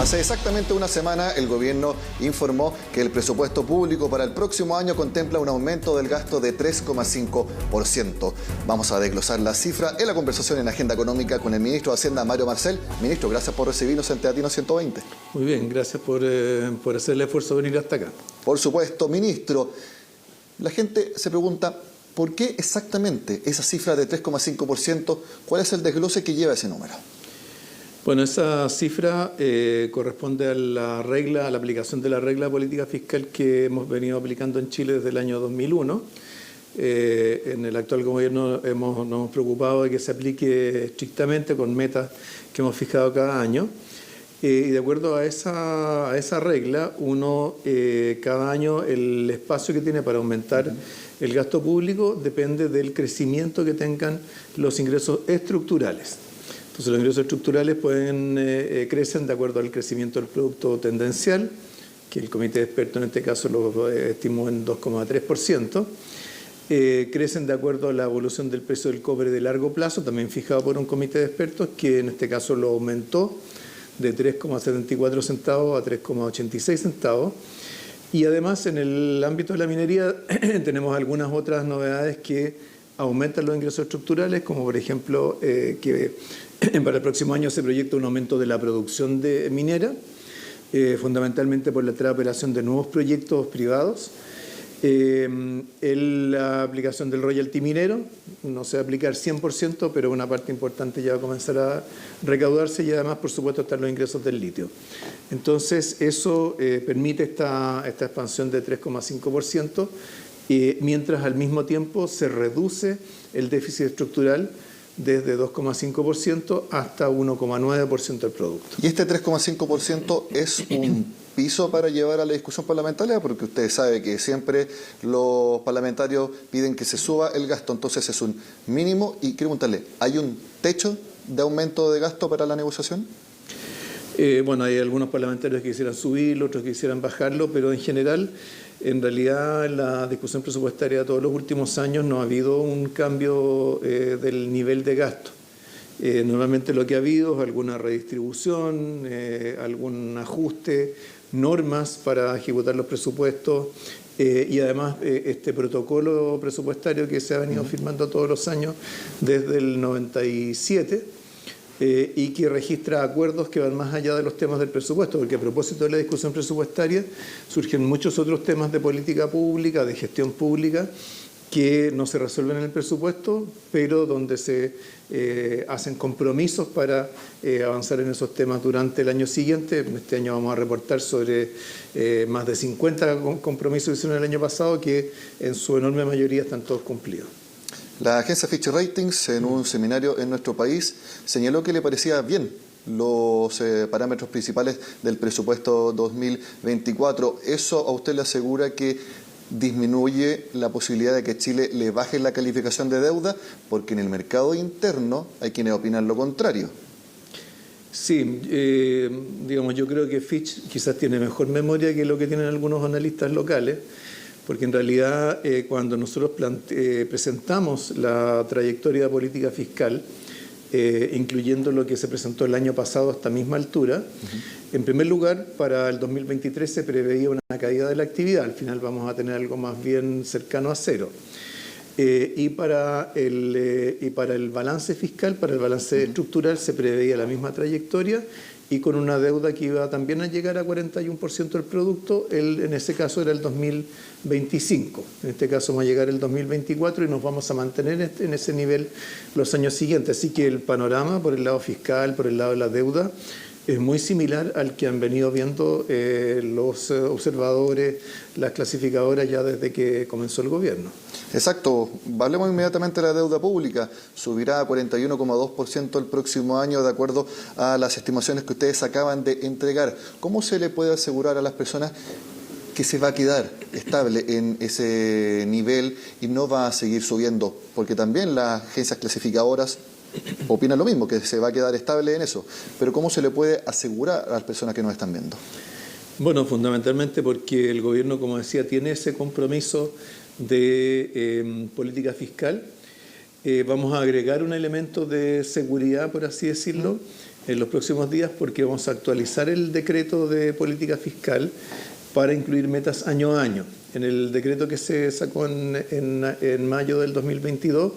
Hace exactamente una semana el gobierno informó que el presupuesto público para el próximo año contempla un aumento del gasto de 3,5%. Vamos a desglosar la cifra en la conversación en Agenda Económica con el ministro de Hacienda, Mario Marcel. Ministro, gracias por recibirnos en Teatino 120. Muy bien, gracias por hacer el esfuerzo de venir hasta acá. Por supuesto, ministro. La gente se pregunta, ¿por qué exactamente esa cifra de 3,5%? ¿Cuál es el desglose que lleva ese número? Bueno, esa cifra corresponde a la aplicación de la regla de política fiscal que hemos venido aplicando en Chile desde el año 2001. En el actual gobierno nos hemos preocupado de que se aplique estrictamente con metas que hemos fijado cada año. Y de acuerdo a esa regla, cada año el espacio que tiene para aumentar el gasto público depende del crecimiento que tengan los ingresos estructurales. Entonces los ingresos estructurales crecen de acuerdo al crecimiento del producto tendencial, que el comité de expertos en este caso lo estimó en 2,3%. Crecen de acuerdo a la evolución del precio del cobre de largo plazo, también fijado por un comité de expertos, que en este caso lo aumentó de 3,74 centavos a 3,86 centavos. Y además en el ámbito de la minería tenemos algunas otras novedades que aumentan los ingresos estructurales, como por ejemplo que para el próximo año se proyecta un aumento de la producción de minera, fundamentalmente por la entrada de operación de nuevos proyectos privados. La aplicación del royalty minero no se va a aplicar 100%, pero una parte importante ya va a comenzar a recaudarse, y además, por supuesto, están los ingresos del litio. Entonces, eso permite esta expansión de 3,5%, mientras al mismo tiempo se reduce el déficit estructural desde 2,5% hasta 1,9% del producto. ¿Y este 3,5% es un piso para llevar a la discusión parlamentaria? Porque usted sabe que siempre los parlamentarios piden que se suba el gasto, entonces es un mínimo. Y quiero preguntarle, ¿hay un techo de aumento de gasto para la negociación? Bueno, hay algunos parlamentarios que quisieran subirlo, otros que quisieran bajarlo, pero en general, en realidad, en la discusión presupuestaria de todos los últimos años no ha habido un cambio del nivel de gasto. Normalmente lo que ha habido es alguna redistribución, algún ajuste, normas para ejecutar los presupuestos y además este protocolo presupuestario que se ha venido firmando todos los años desde el 97 y que registra acuerdos que van más allá de los temas del presupuesto, porque a propósito de la discusión presupuestaria surgen muchos otros temas de política pública, de gestión pública, que no se resuelven en el presupuesto, pero donde se hacen compromisos para avanzar en esos temas durante el año siguiente. Este año vamos a reportar sobre más de 50 compromisos que hicieron el año pasado, que en su enorme mayoría están todos cumplidos. La agencia Fitch Ratings, en un seminario en nuestro país, señaló que le parecía bien los parámetros principales del presupuesto 2024. ¿Eso a usted le asegura que disminuye la posibilidad de que Chile le baje la calificación de deuda? Porque en el mercado interno hay quienes opinan lo contrario. Sí, digamos, yo creo que Fitch quizás tiene mejor memoria que lo que tienen algunos analistas locales, porque en realidad cuando nosotros presentamos la trayectoria de política fiscal, incluyendo lo que se presentó el año pasado a esta misma altura, en primer lugar, para el 2023 se preveía una caída de la actividad. Al final vamos a tener algo más bien cercano a cero. Y para el balance fiscal, para el balance estructural, se preveía la misma trayectoria y con una deuda que iba también a llegar a 41% del producto. En ese caso era el 2025. En este caso vamos a llegar el 2024 y nos vamos a mantener en ese nivel los años siguientes. Así que el panorama por el lado fiscal, por el lado de la deuda, es muy similar al que han venido viendo los observadores, las clasificadoras ya desde que comenzó el gobierno. Exacto. Hablemos inmediatamente de la deuda pública. Subirá a 41,2% el próximo año, de acuerdo a las estimaciones que ustedes acaban de entregar. ¿Cómo se le puede asegurar a las personas que se va a quedar estable en ese nivel y no va a seguir subiendo? Porque también las agencias clasificadoras opinan lo mismo, que se va a quedar estable en eso. Pero ¿cómo se le puede asegurar a las personas que nos están viendo? Bueno, fundamentalmente porque el gobierno, como decía, tiene ese compromiso de política fiscal. Vamos a agregar un elemento de seguridad, por así decirlo, en los próximos días porque vamos a actualizar el decreto de política fiscal para incluir metas año a año. En el decreto que se sacó en mayo del 2022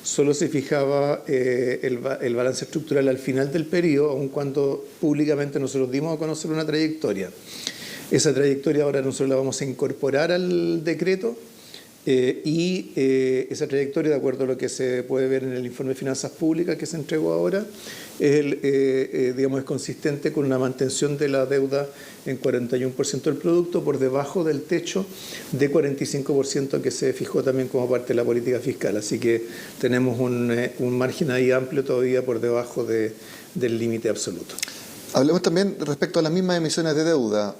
solo se fijaba el balance estructural al final del periodo, aun cuando públicamente nosotros dimos a conocer una trayectoria. Esa trayectoria ahora nosotros la vamos a incorporar al decreto esa trayectoria, de acuerdo a lo que se puede ver en el informe de finanzas públicas que se entregó ahora, es consistente con una mantención de la deuda en 41% del producto por debajo del techo de 45% que se fijó también como parte de la política fiscal. Así que tenemos un margen ahí amplio todavía por debajo del límite absoluto. Hablemos también respecto a las mismas emisiones de deuda.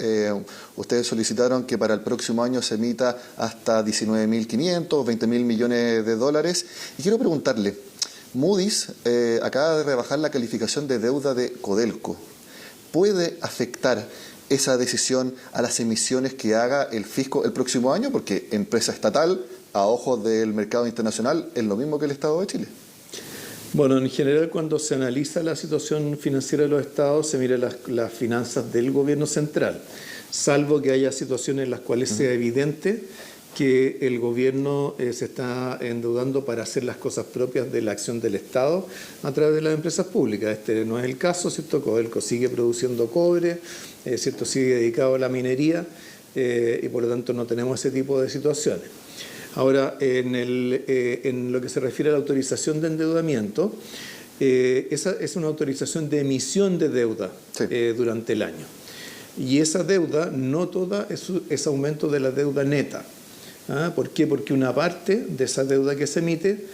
Ustedes solicitaron que para el próximo año se emita hasta 19.500, 20.000 millones de dólares. Y quiero preguntarle, Moody's acaba de rebajar la calificación de deuda de Codelco. ¿Puede afectar esa decisión a las emisiones que haga el fisco el próximo año? Porque empresa estatal, a ojos del mercado internacional, es lo mismo que el Estado de Chile. Bueno, en general cuando se analiza la situación financiera de los estados se mira las finanzas del gobierno central, salvo que haya situaciones en las cuales sea evidente que el gobierno se está endeudando para hacer las cosas propias de la acción del Estado a través de las empresas públicas. Este no es el caso, ¿cierto? Codelco sigue produciendo cobre, ¿cierto? Sigue dedicado a la minería y por lo tanto no tenemos ese tipo de situaciones. Ahora, en lo que se refiere a la autorización de endeudamiento, esa es una autorización de emisión de deuda durante el año. Y esa deuda, no toda, es aumento de la deuda neta. ¿Por qué? Porque una parte de esa deuda que se emite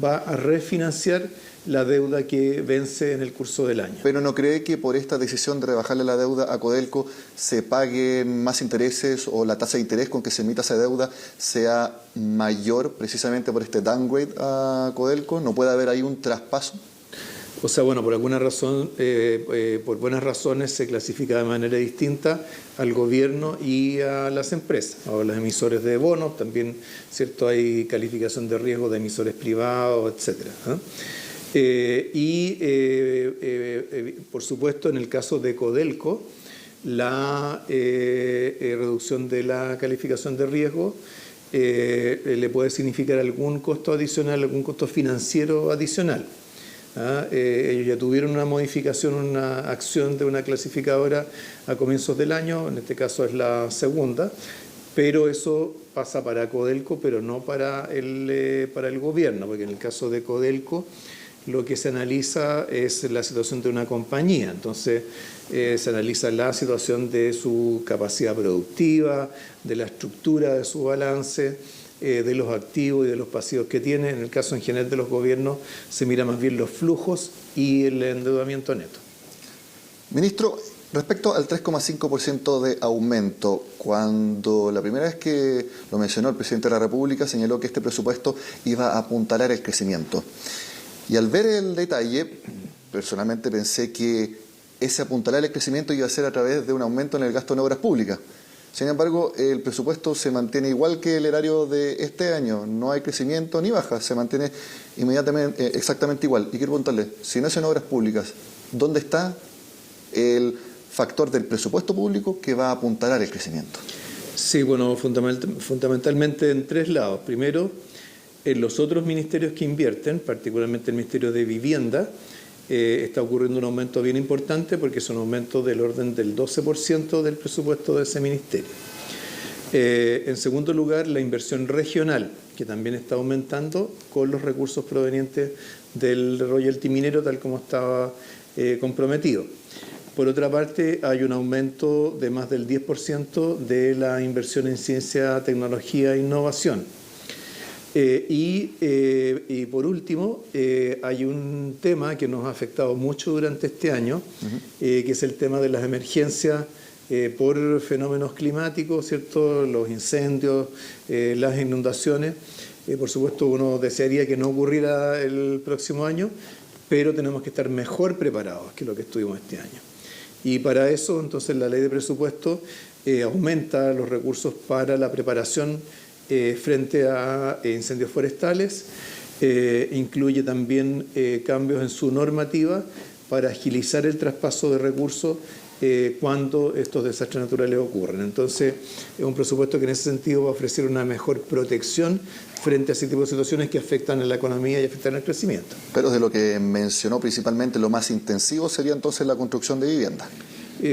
va a refinanciar la deuda que vence en el curso del año. ¿Pero no cree que por esta decisión de rebajarle la deuda a Codelco se paguen más intereses o la tasa de interés con que se emita esa deuda sea mayor precisamente por este downgrade a Codelco? ¿No puede haber ahí un traspaso? O sea, bueno, por alguna razón, por buenas razones se clasifica de manera distinta al gobierno y a las empresas, o a los emisores de bonos, también, ¿cierto? Hay calificación de riesgo de emisores privados, etcétera. Por supuesto, en el caso de Codelco, la reducción de la calificación de riesgo le puede significar algún costo adicional, algún costo financiero adicional. Ellos ya tuvieron una modificación, una acción de una clasificadora a comienzos del año, en este caso es la segunda, pero eso pasa para Codelco, pero no para el gobierno, porque en el caso de Codelco lo que se analiza es la situación de una compañía. Entonces se analiza la situación de su capacidad productiva, de la estructura de su balance, de los activos y de los pasivos que tiene. En el caso en general de los gobiernos se mira más bien los flujos y el endeudamiento neto. Ministro, respecto al 3,5% de aumento, cuando la primera vez que lo mencionó el presidente de la República señaló que este presupuesto iba a apuntalar el crecimiento. Y al ver el detalle, personalmente pensé que ese apuntalar el crecimiento iba a ser a través de un aumento en el gasto en obras públicas. Sin embargo, el presupuesto se mantiene igual que el erario de este año. No hay crecimiento ni baja, se mantiene inmediatamente exactamente igual. Y quiero preguntarle, si no es en obras públicas, ¿dónde está el factor del presupuesto público que va a apuntalar el crecimiento? Sí, bueno, fundamentalmente en tres lados. Primero, en los otros ministerios que invierten, particularmente el Ministerio de Vivienda, está ocurriendo un aumento bien importante porque es un aumento del orden del 12% del presupuesto de ese ministerio. En segundo lugar, la inversión regional, que también está aumentando con los recursos provenientes del royalty minero, tal como estaba comprometido. Por otra parte, hay un aumento de más del 10% de la inversión en ciencia, tecnología e innovación. Y por último, hay un tema que nos ha afectado mucho durante este año, que es el tema de las emergencias por fenómenos climáticos, ¿cierto? Los incendios, las inundaciones. Por supuesto, uno desearía que no ocurriera el próximo año, pero tenemos que estar mejor preparados que lo que estuvimos este año. Y para eso, entonces, la ley de presupuesto aumenta los recursos para la preparación frente a incendios forestales, incluye también cambios en su normativa para agilizar el traspaso de recursos cuando estos desastres naturales ocurren. Entonces, es un presupuesto que en ese sentido va a ofrecer una mejor protección frente a ese tipo de situaciones que afectan a la economía y afectan al crecimiento. Pero de lo que mencionó principalmente, lo más intensivo sería entonces la construcción de viviendas.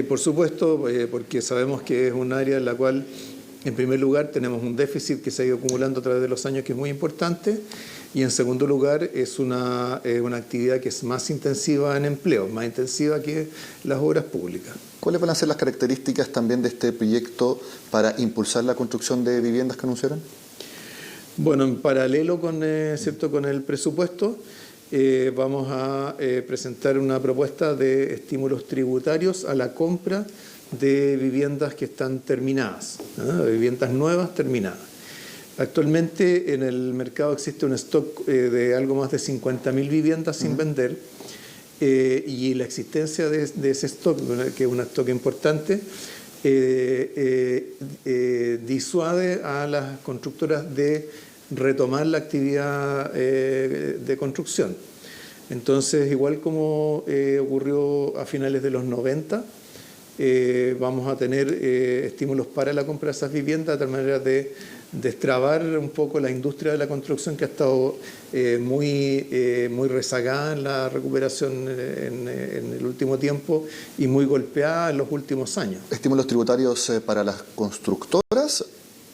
Por supuesto, porque sabemos que es un área en la cual, en primer lugar, tenemos un déficit que se ha ido acumulando a través de los años que es muy importante, y en segundo lugar es una actividad que es más intensiva en empleo, más intensiva que las obras públicas. ¿Cuáles van a ser las características también de este proyecto para impulsar la construcción de viviendas que anunciaron? Bueno, en paralelo con el presupuesto, vamos a presentar una propuesta de estímulos tributarios a la compra de viviendas que están terminadas, viviendas nuevas terminadas. Actualmente en el mercado existe un stock de algo más de 50.000 viviendas sin vender, y la existencia de ese stock, que es un stock importante, disuade a las constructoras de retomar la actividad de construcción. Entonces, igual como ocurrió a finales de los 90, vamos a tener estímulos para la compra de esas viviendas, de tal manera de destrabar un poco la industria de la construcción, que ha estado muy rezagada en la recuperación en el último tiempo y muy golpeada en los últimos años. ¿Estímulos tributarios para las constructoras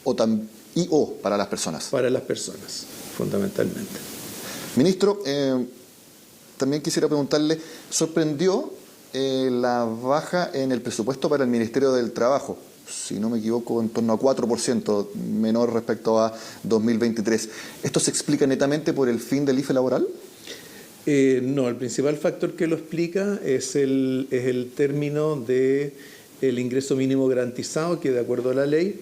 o para las personas? Para las personas, fundamentalmente. Ministro, también quisiera preguntarle, ¿sorprendió la baja en el presupuesto para el Ministerio del Trabajo? Si no me equivoco, en torno a 4% menor respecto a 2023. ¿Esto se explica netamente por el fin del IFE laboral? No, el principal factor que lo explica es el término del ingreso mínimo garantizado, que de acuerdo a la ley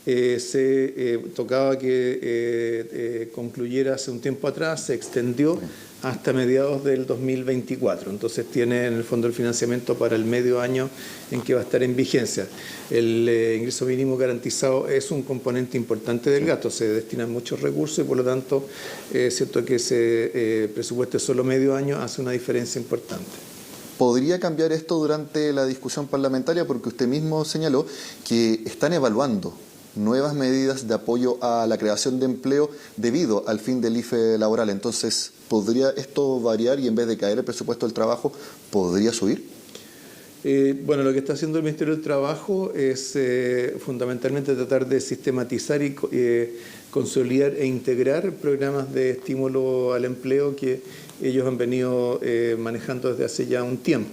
se tocaba que concluyera hace un tiempo atrás, se extendió hasta mediados del 2024. Entonces tiene en el fondo el financiamiento para el medio año en que va a estar en vigencia. El ingreso mínimo garantizado es un componente importante del gasto, se destinan muchos recursos y por lo tanto es cierto que ese presupuesto de solo medio año hace una diferencia importante. ¿Podría cambiar esto durante la discusión parlamentaria? Porque usted mismo señaló que están evaluando nuevas medidas de apoyo a la creación de empleo debido al fin del IFE laboral. Entonces, ¿podría esto variar y en vez de caer el presupuesto del trabajo, podría subir? Bueno, lo que está haciendo el Ministerio del Trabajo es fundamentalmente tratar de sistematizar y consolidar e integrar programas de estímulo al empleo que ellos han venido manejando desde hace ya un tiempo.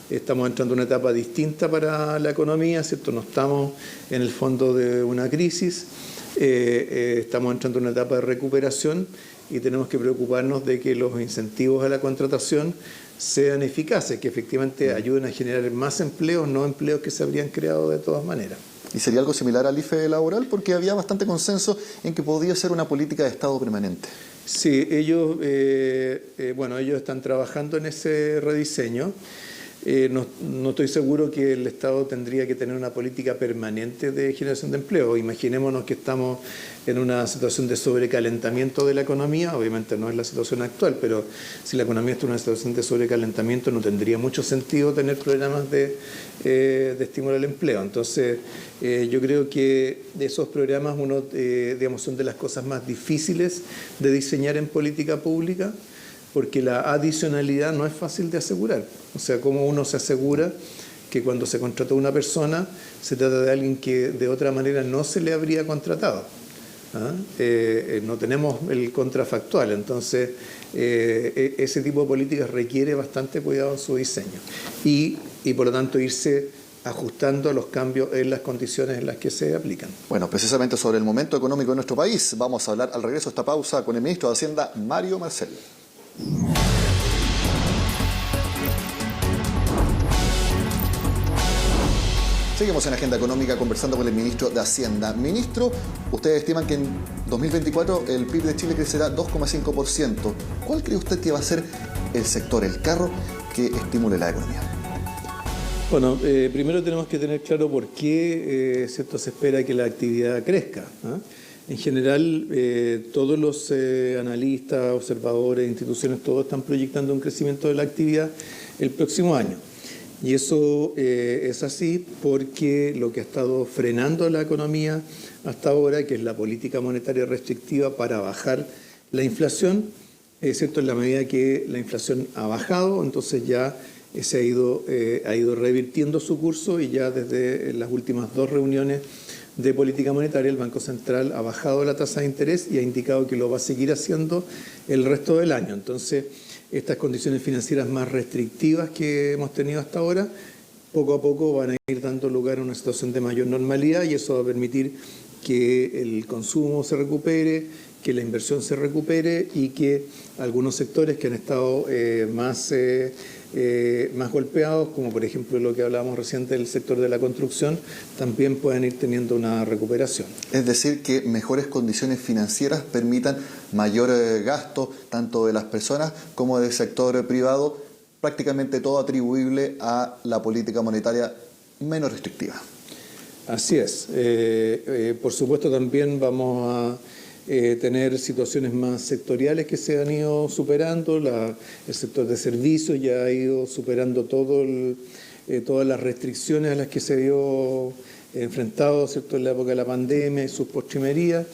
Estamos entrando en una etapa distinta para la economía, ¿cierto? No estamos en el fondo de una crisis, estamos entrando en una etapa de recuperación y tenemos que preocuparnos de que los incentivos a la contratación sean eficaces, que efectivamente ayuden a generar más empleos, no empleos que se habrían creado de todas maneras. ¿Y sería algo similar al IFE laboral? Porque había bastante consenso en que podía ser una política de Estado permanente. Sí, ellos están trabajando en ese rediseño. No estoy seguro que el Estado tendría que tener una política permanente de generación de empleo. Imaginémonos que estamos en una situación de sobrecalentamiento de la economía. Obviamente no es la situación actual, pero si la economía está en una situación de sobrecalentamiento no tendría mucho sentido tener programas de estímulo al empleo. Entonces, yo creo que esos programas son de las cosas más difíciles de diseñar en política pública, porque la adicionalidad no es fácil de asegurar. O sea, cómo uno se asegura que cuando se contrató a una persona se trata de alguien que de otra manera no se le habría contratado. No tenemos el contrafactual, entonces ese tipo de políticas requiere bastante cuidado en su diseño y por lo tanto irse ajustando a los cambios en las condiciones en las que se aplican. Bueno, precisamente sobre el momento económico de nuestro país vamos a hablar al regreso de esta pausa con el ministro de Hacienda, Mario Marcel. Seguimos en Agenda Económica conversando con el ministro de Hacienda. Ministro, ustedes estiman que en 2024 el PIB de Chile crecerá 2,5%. ¿Cuál cree usted que va a ser el sector, el carro, que estimule la economía? Bueno, primero tenemos que tener claro por qué se espera que la actividad crezca. En general, todos los analistas, observadores, instituciones, todos están proyectando un crecimiento de la actividad el próximo año. Y eso es así porque lo que ha estado frenando la economía hasta ahora, que es la política monetaria restrictiva para bajar la inflación, ¿cierto? En la medida que la inflación ha bajado, entonces ya se ha ido revirtiendo su curso y ya desde las últimas 2 reuniones de política monetaria el Banco Central ha bajado la tasa de interés y ha indicado que lo va a seguir haciendo el resto del año. Entonces, estas condiciones financieras más restrictivas que hemos tenido hasta ahora, poco a poco van a ir dando lugar a una situación de mayor normalidad y eso va a permitir que el consumo se recupere, que la inversión se recupere y que algunos sectores que han estado más golpeados, como por ejemplo lo que hablábamos recién del sector de la construcción, también puedan ir teniendo una recuperación. Es decir, que mejores condiciones financieras permitan mayor gasto tanto de las personas como del sector privado, prácticamente todo atribuible a la política monetaria menos restrictiva. Así es. Por supuesto también vamos a tener situaciones más sectoriales que se han ido superando. El sector de servicios ya ha ido superando todas las restricciones a las que se vio enfrentado, ¿cierto?, en la época de la pandemia y sus postrimerías.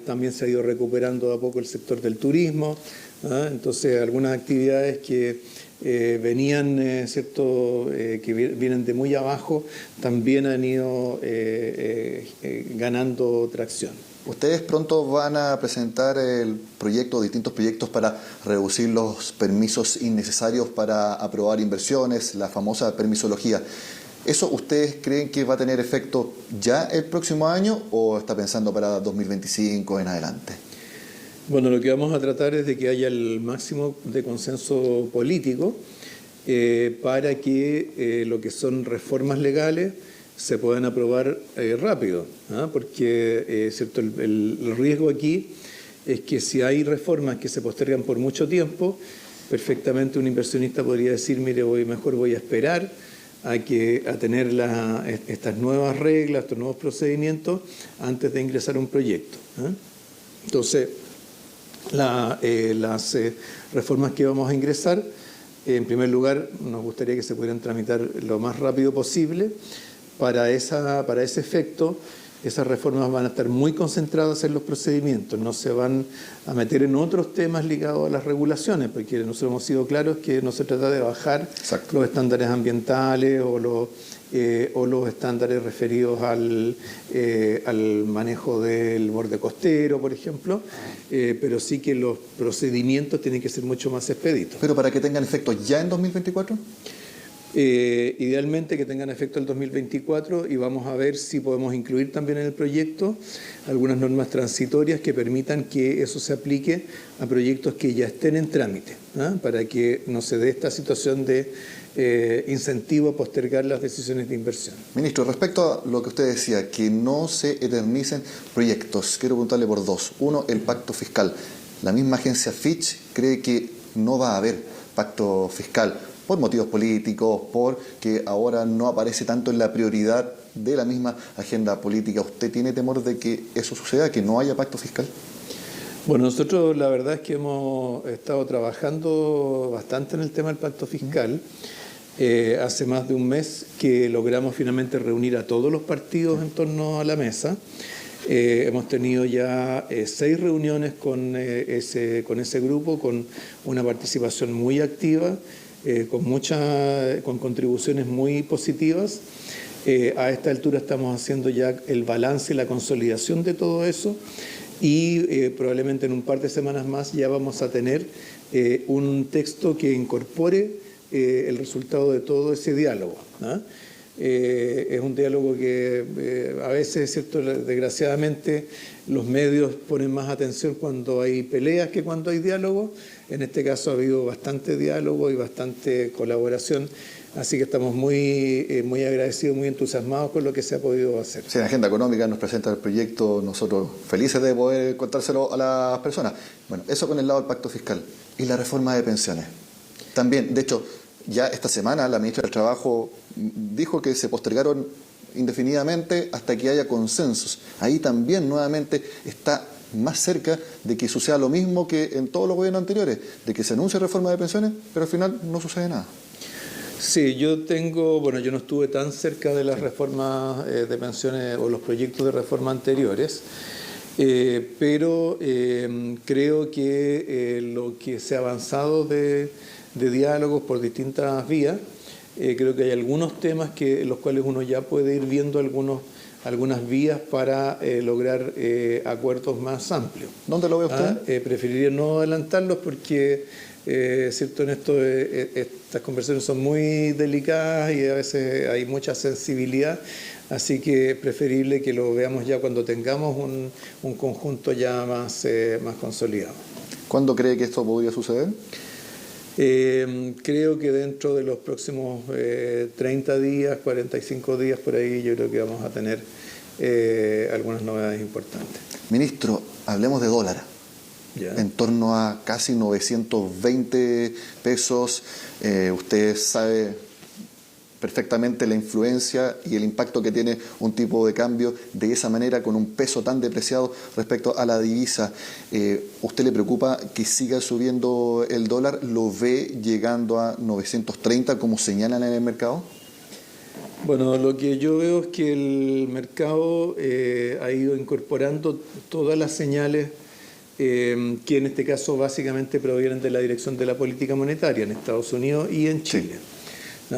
También se ha ido recuperando de a poco el sector del turismo. Entonces, algunas actividades que venían, ¿cierto?, que vienen de muy abajo, también han ido ganando tracción. Ustedes pronto van a presentar distintos proyectos para reducir los permisos innecesarios para aprobar inversiones, la famosa permisología. ¿Eso ustedes creen que va a tener efecto ya el próximo año o está pensando para 2025 en adelante? Bueno, lo que vamos a tratar es de que haya el máximo de consenso político para que lo que son reformas legales se puedan aprobar rápido, porque ¿cierto? El riesgo aquí es que si hay reformas que se postergan por mucho tiempo, perfectamente un inversionista podría decir, mire, mejor voy a esperar a tener estas nuevas reglas, estos nuevos procedimientos antes de ingresar a un proyecto. Entonces, las reformas que vamos a ingresar, en primer lugar, nos gustaría que se pudieran tramitar lo más rápido posible. Para ese efecto, esas reformas van a estar muy concentradas en los procedimientos, no se van a meter en otros temas ligados a las regulaciones, porque nosotros hemos sido claros que no se trata de bajar los estándares ambientales o los estándares referidos al manejo del borde costero, por ejemplo, pero sí que los procedimientos tienen que ser mucho más expeditos. ¿Pero para que tengan efecto ya en 2024? Idealmente que tengan efecto el 2024 y vamos a ver si podemos incluir también en el proyecto algunas normas transitorias que permitan que eso se aplique a proyectos que ya estén en trámite, para que no se dé esta situación de incentivo a postergar las decisiones de inversión. Ministro, respecto a lo que usted decía, que no se eternicen proyectos, quiero preguntarle por 2. Uno, el pacto fiscal. La misma agencia Fitch cree que no va a haber pacto fiscal por motivos políticos, porque ahora no aparece tanto en la prioridad de la misma agenda política. ¿Usted tiene temor de que eso suceda, que no haya pacto fiscal? Bueno, nosotros la verdad es que hemos estado trabajando bastante en el tema del pacto fiscal. Hace más de un mes que logramos finalmente reunir a todos los partidos en torno a la mesa. Hemos tenido ya 6 reuniones con ese grupo, con una participación muy activa, con contribuciones muy positivas. A esta altura estamos haciendo ya el balance y la consolidación de todo eso y probablemente en un par de semanas más ya vamos a tener un texto que incorpore el resultado de todo ese diálogo. Es un diálogo que a veces, ¿cierto?, desgraciadamente los medios ponen más atención cuando hay peleas que cuando hay diálogo. En este caso ha habido bastante diálogo y bastante colaboración, así que estamos muy agradecidos, muy entusiasmados con lo que se ha podido hacer. Si en la agenda económica nos presenta el proyecto, nosotros felices de poder contárselo a las personas. Bueno, eso con el lado del pacto fiscal. Y la reforma de pensiones. También, de hecho, ya esta semana la ministra del Trabajo dijo que se postergaron indefinidamente hasta que haya consensos. Ahí también nuevamente está más cerca de que suceda lo mismo que en todos los gobiernos anteriores, de que se anuncie reforma de pensiones, pero al final no sucede nada. Sí, yo no estuve tan cerca de las reformas de pensiones o los proyectos de reforma anteriores, pero creo que lo que se ha avanzado de diálogos por distintas vías, creo que hay algunos temas en los cuales uno ya puede ir viendo algunas vías para lograr acuerdos más amplios. ¿Dónde lo ve usted? Preferiría no adelantarlos porque, cierto, en estas conversaciones son muy delicadas y a veces hay mucha sensibilidad, así que es preferible que lo veamos ya cuando tengamos un conjunto ya más consolidado. ¿Cuándo cree que esto podría suceder? Creo que dentro de los próximos 30 días, 45 días por ahí, yo creo que vamos a tener algunas novedades importantes. Ministro, hablemos de dólar. ¿Ya? En torno a casi 920 pesos. Usted sabe perfectamente la influencia y el impacto que tiene un tipo de cambio de esa manera, con un peso tan depreciado respecto a la divisa. ¿Usted le preocupa que siga subiendo el dólar? ¿Lo ve llegando a 930 como señalan en el mercado? Bueno, lo que yo veo es que el mercado ha ido incorporando todas las señales que en este caso básicamente provienen de la dirección de la política monetaria en Estados Unidos y en Chile. Sí.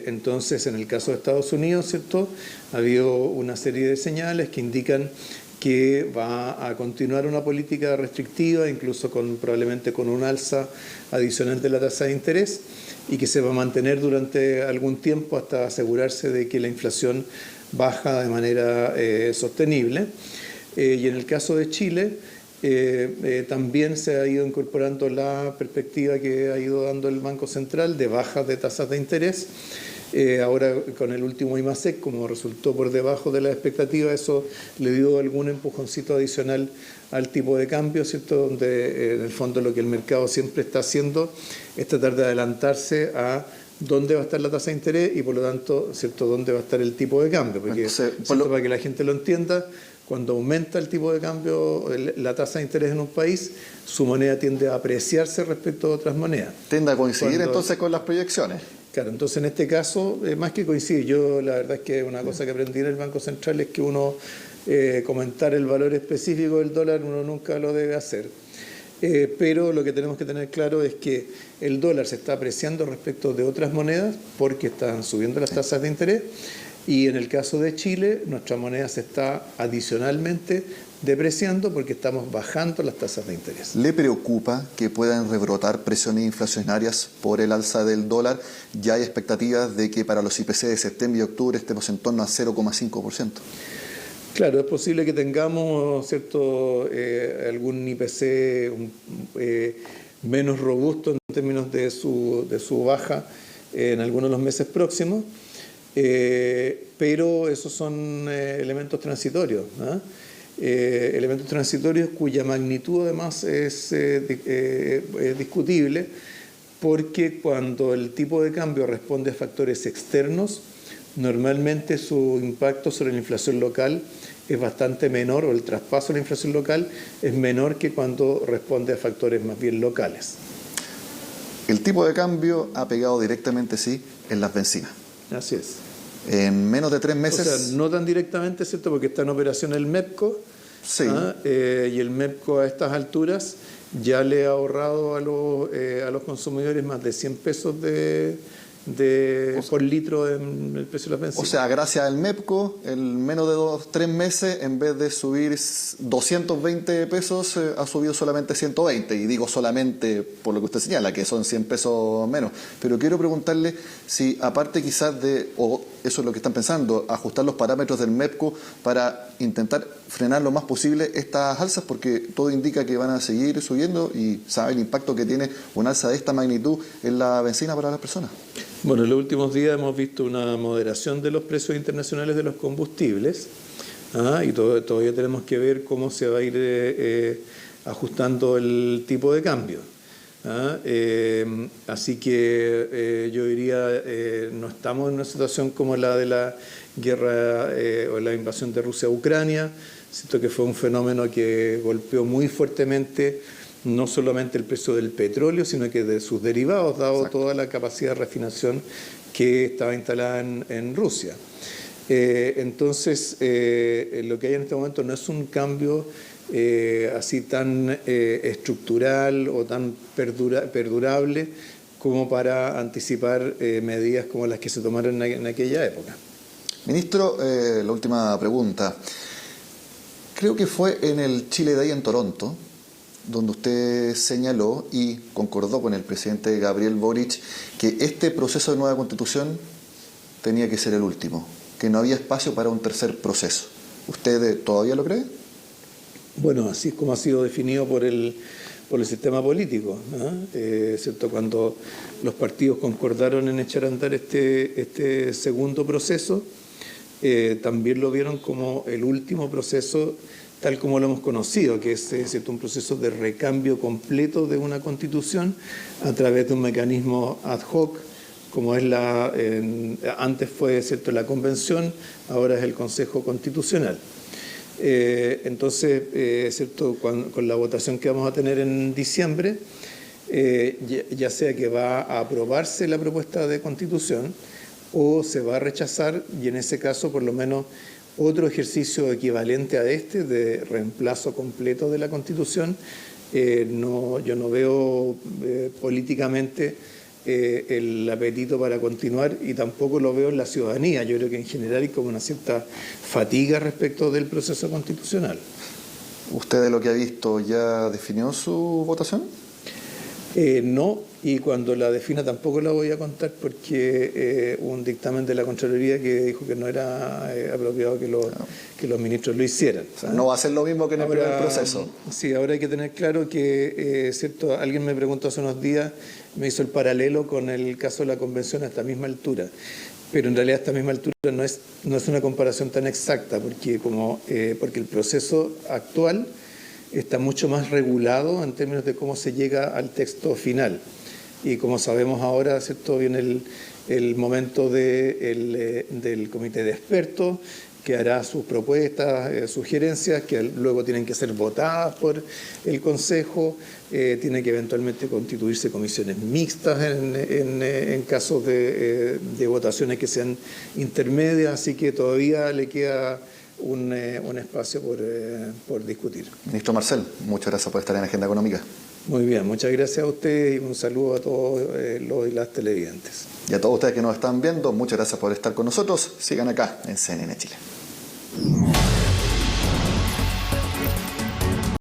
Entonces, en el caso de Estados Unidos, ¿cierto?, ha habido una serie de señales que indican que va a continuar una política restrictiva, incluso probablemente con un alza adicional de la tasa de interés, y que se va a mantener durante algún tiempo hasta asegurarse de que la inflación baja de manera sostenible. Y en el caso de Chile, también se ha ido incorporando la perspectiva que ha ido dando el Banco Central de bajas de tasas de interés. Ahora con el último IMASEC, como resultó por debajo de la expectativa, eso le dio algún empujoncito adicional al tipo de cambio, ¿cierto? Donde en el fondo lo que el mercado siempre está haciendo es tratar de adelantarse a dónde va a estar la tasa de interés y por lo tanto, ¿cierto?, dónde va a estar el tipo de cambio. Porque, para que la gente lo entienda, cuando aumenta el tipo de cambio, la tasa de interés en un país, su moneda tiende a apreciarse respecto a otras monedas. ¿Tiende a coincidir entonces con las proyecciones? Claro, entonces en este caso, más que coincidir, yo la verdad es que una cosa que aprendí en el Banco Central es que uno comentar el valor específico del dólar, uno nunca lo debe hacer. Pero lo que tenemos que tener claro es que el dólar se está apreciando respecto de otras monedas porque están subiendo las tasas de interés. Y en el caso de Chile, nuestra moneda se está adicionalmente depreciando porque estamos bajando las tasas de interés. ¿Le preocupa que puedan rebrotar presiones inflacionarias por el alza del dólar? Ya hay expectativas de que para los IPC de septiembre y octubre estemos en torno a 0,5%. Claro, es posible que tengamos, ¿cierto?, algún IPC menos robusto en términos de su baja en algunos de los meses próximos. Pero esos son elementos transitorios, ¿no? Elementos transitorios cuya magnitud además es discutible, porque cuando el tipo de cambio responde a factores externos, normalmente su impacto sobre la inflación local es bastante menor, o el traspaso de la inflación local es menor que cuando responde a factores más bien locales. El tipo de cambio ha pegado directamente, sí, en las bencinas. Así es. En menos de 3 meses... O sea, no tan directamente, ¿cierto?, porque está en operación el MEPCO. Sí. Y el MEPCO a estas alturas ya le ha ahorrado a los consumidores más de 100 pesos por litro en el precio de la benzina. O sea, gracias al MEPCO, en menos de 3 meses, en vez de subir 220 pesos, ha subido solamente 120. Y digo solamente por lo que usted señala, que son 100 pesos menos. Pero quiero preguntarle si, aparte quizás o eso es lo que están pensando, ajustar los parámetros del MEPCO para intentar frenar lo más posible estas alzas, porque todo indica que van a seguir subiendo y sabe el impacto que tiene una alza de esta magnitud en la benzina para las personas. Bueno, en los últimos días hemos visto una moderación de los precios internacionales de los combustibles, y todavía tenemos que ver cómo se va a ir ajustando el tipo de cambio. Así que yo diría, no estamos en una situación como la de la guerra o la invasión de Rusia a Ucrania, Siento que fue un fenómeno que golpeó muy fuertemente no solamente el precio del petróleo, sino que de sus derivados, dado toda la capacidad de refinación que estaba instalada en Rusia. Entonces, lo que hay en este momento no es un cambio así tan estructural o tan perdurable como para anticipar medidas como las que se tomaron en aquella época. Ministro, la última pregunta. Creo que fue en el Chile Day en Toronto, donde usted señaló y concordó con el presidente Gabriel Boric que este proceso de nueva constitución tenía que ser el último, que no había espacio para un tercer proceso. ¿Usted todavía lo cree? Bueno, así es como ha sido definido por el sistema político, ¿no? ¿Cierto? Cuando los partidos concordaron en echar a andar este segundo proceso, también lo vieron como el último proceso tal como lo hemos conocido, que es ¿cierto? Un proceso de recambio completo de una constitución a través de un mecanismo ad hoc, como es antes fue ¿cierto? La convención, ahora es el Consejo Constitucional. Entonces, ¿cierto? Con la votación que vamos a tener en diciembre, ya sea que va a aprobarse la propuesta de constitución o se va a rechazar, y en ese caso por lo menos otro ejercicio equivalente a este de reemplazo completo de la Constitución, yo no veo políticamente el apetito para continuar y tampoco lo veo en la ciudadanía. Yo creo que en general hay como una cierta fatiga respecto del proceso constitucional. ¿Usted de lo que ha visto ya definió su votación? No, y cuando la defina tampoco la voy a contar porque hubo un dictamen de la Contraloría que dijo que no era apropiado que los ministros lo hicieran. O sea, no va a ser lo mismo que en el primer proceso. Sí, ahora hay que tener claro que, ¿cierto? Alguien me preguntó hace unos días, me hizo el paralelo con el caso de la Convención a esta misma altura. Pero en realidad a esta misma altura no es una comparación tan exacta porque el proceso actual está mucho más regulado en términos de cómo se llega al texto final. Y como sabemos ahora, ¿cierto? Viene el momento del comité de expertos que hará sus propuestas, sugerencias, que luego tienen que ser votadas por el Consejo, tiene que eventualmente constituirse comisiones mixtas en casos de votaciones que sean intermedias, así que todavía le queda un espacio por discutir. Ministro Marcel, muchas gracias por estar en Agenda Económica. Muy bien, muchas gracias a usted y un saludo a todos los y las televidentes. Y a todos ustedes que nos están viendo, muchas gracias por estar con nosotros. Sigan acá en CNN Chile.